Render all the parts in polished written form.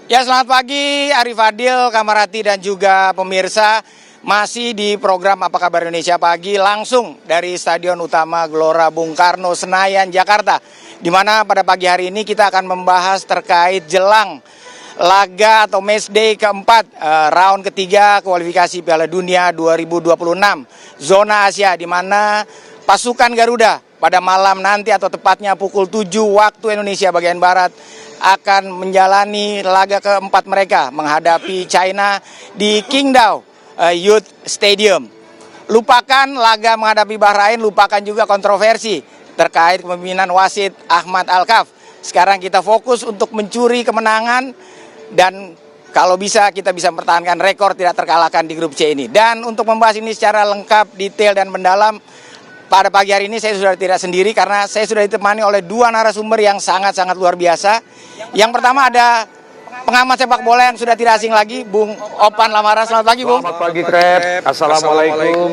Ya, selamat pagi Arif Fadil, Kamarati dan juga pemirsa. Masih di program Apa Kabar Indonesia Pagi langsung dari Stadion Utama Gelora Bung Karno, Senayan, Jakarta. Di mana pada pagi hari ini kita akan membahas terkait jelang laga atau matchday keempat, round ketiga kualifikasi Piala Dunia 2026 zona Asia, di mana pasukan Garuda pada malam nanti atau tepatnya pukul 7 waktu Indonesia bagian Barat akan menjalani laga keempat mereka menghadapi China di Qingdao Youth Stadium. Lupakan laga menghadapi Bahrain, lupakan juga kontroversi terkait kepemimpinan wasit Ahmad Alkaf. Sekarang kita fokus untuk mencuri kemenangan dan kalau bisa kita bisa mempertahankan rekor tidak terkalahkan di grup C ini. Dan untuk membahas ini secara lengkap, detail dan mendalam, pada pagi hari ini saya sudah tidak sendiri karena saya sudah ditemani oleh dua narasumber yang sangat-sangat luar biasa. Yang pertama ada pengamat sepak bola yang sudah tidak asing lagi, Bung Opan Lamara. Selamat pagi, Bung. Selamat pagi, Krep. Assalamualaikum.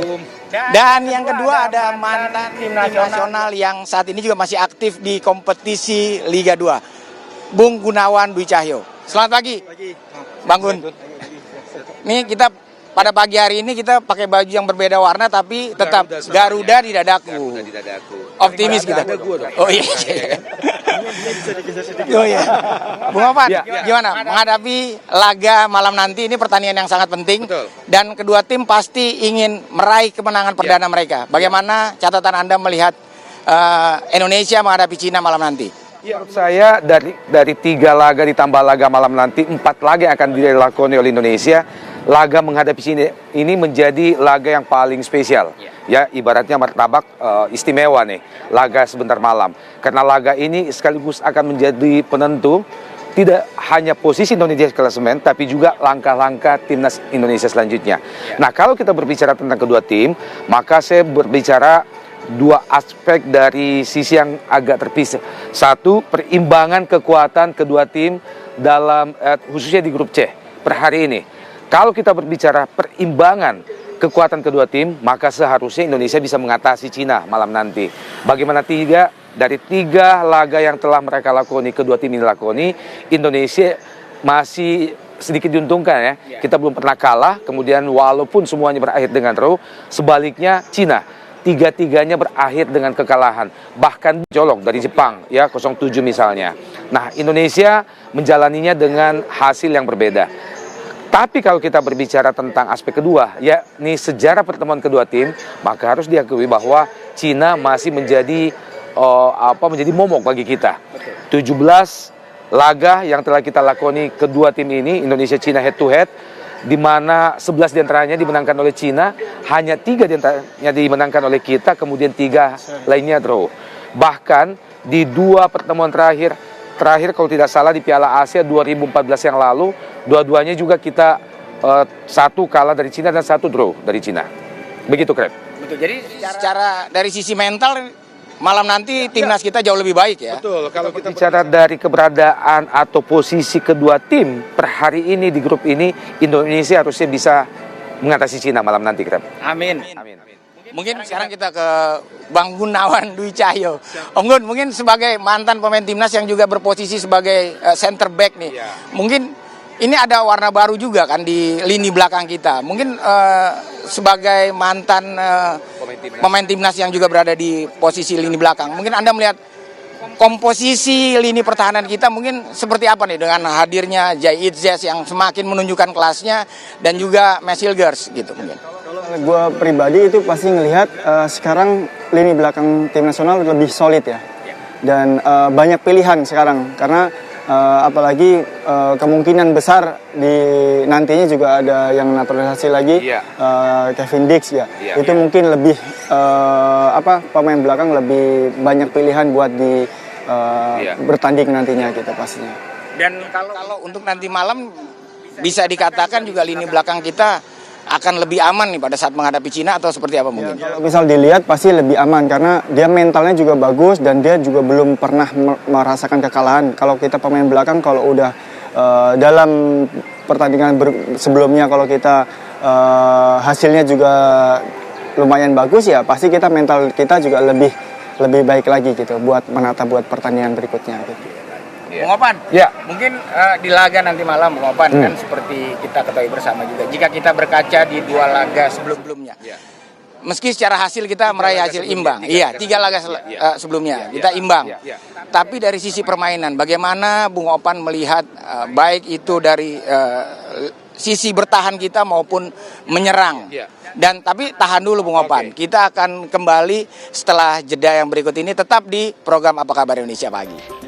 Dan yang kedua ada mantan tim nasional yang saat ini juga masih aktif di kompetisi Liga 2, Bung Gunawan Dwi Cahyo. Selamat pagi, Bang Gun. Nih kita pada pagi hari ini kita pakai baju yang berbeda warna tapi tetap Garuda di dadaku. Optimis kita. Oh iya. Oh iya. Bung Opan, gimana menghadapi laga malam nanti? Ini pertandingan yang sangat penting. Betul. Dan kedua tim pasti ingin meraih kemenangan perdana mereka. Bagaimana catatan Anda melihat Indonesia menghadapi Cina malam nanti? Ya, menurut saya dari 3 laga ditambah laga malam nanti, 4 laga yang akan dilakoni oleh Indonesia. Laga menghadapi Cina ini menjadi laga yang paling spesial. Ya, ibaratnya martabak istimewa nih, laga sebentar malam. Karena laga ini sekaligus akan menjadi penentu tidak hanya posisi Indonesia di klasemen, tapi juga langkah-langkah timnas Indonesia selanjutnya. Nah, kalau kita berbicara tentang kedua tim, maka saya berbicara dua aspek dari sisi yang agak terpisah. Satu, perimbangan kekuatan kedua tim dalam khususnya di grup C per hari ini. Kalau kita berbicara perimbangan kekuatan kedua tim, maka seharusnya Indonesia bisa mengatasi Cina malam nanti. Bagaimana dari 3 laga yang telah mereka lakoni, kedua tim ini lakoni, Indonesia masih sedikit diuntungkan ya. Kita belum pernah kalah, kemudian walaupun semuanya berakhir dengan draw, sebaliknya Cina 3-3-nya berakhir dengan kekalahan. Bahkan colok dari Jepang ya 0-7 misalnya. Nah, Indonesia menjalaninya dengan hasil yang berbeda. Tapi kalau kita berbicara tentang aspek kedua, yakni sejarah pertemuan kedua tim, maka harus diakui bahwa Cina masih menjadi menjadi momok bagi kita. 17 laga yang telah kita lakoni kedua tim ini, Indonesia Cina head to head, di mana 11 diantaranya dimenangkan oleh Cina, hanya 3 diantaranya dimenangkan oleh kita, kemudian 3 lainnya draw. Bahkan di 2 pertemuan terakhir kalau tidak salah di Piala Asia 2014 yang lalu, dua-duanya juga kita 1 kalah dari Cina dan 1 draw dari Cina. Begitu, Krep. Betul. Jadi secara dari sisi mental malam nanti timnas kita jauh lebih baik ya. Betul. Kalau kita bicara dari keberadaan atau posisi kedua tim per hari ini di grup ini, Indonesia harusnya bisa mengatasi Cina malam nanti, Krep. Amin. Mungkin sekarang kita ke Bang Gunawan Dwi Cahyo. Om Gun, mungkin sebagai mantan pemain timnas yang juga berposisi sebagai center back nih, mungkin ini ada warna baru juga kan di lini belakang kita. Mungkin sebagai mantan pemain timnas yang juga berada di posisi lini belakang, mungkin Anda melihat komposisi lini pertahanan kita mungkin seperti apa nih dengan hadirnya Jai Itzes yang semakin menunjukkan kelasnya dan juga Mesilgers gitu mungkin. Kalau gue pribadi itu pasti ngelihat sekarang lini belakang tim nasional lebih solid ya. Dan banyak pilihan sekarang karena apalagi kemungkinan besar di nantinya juga ada yang naturalisasi lagi, Kevin Dix ya. Itu mungkin lebih pemain belakang lebih banyak pilihan buat di bertanding nantinya gitu pastinya. Dan kalau untuk nanti malam bisa dikatakan juga lini belakang kita akan lebih aman nih pada saat menghadapi Cina atau seperti apa mungkin? Kalau misal dilihat pasti lebih aman karena dia mentalnya juga bagus dan dia juga belum pernah merasakan kekalahan. Kalau kita pemain belakang kalau udah dalam pertandingan sebelumnya kalau kita hasilnya juga lumayan bagus ya pasti kita mental kita juga lebih baik lagi gitu buat menata buat pertandingan berikutnya gitu. Bung Opan, Ya. mungkin di laga nanti malam Bung Opan kan seperti kita ketahui bersama juga. Jika kita berkaca di 2 laga sebelum-sebelumnya, meski secara hasil kita meraih hasil imbang, tiga laga sebelumnya kita imbang. Tapi dari sisi permainan, bagaimana Bung Opan melihat baik itu dari sisi bertahan kita maupun menyerang. Dan tapi tahan dulu Bung Opan, kita akan kembali setelah jeda yang berikut ini tetap di program Apa Kabar Indonesia Pagi.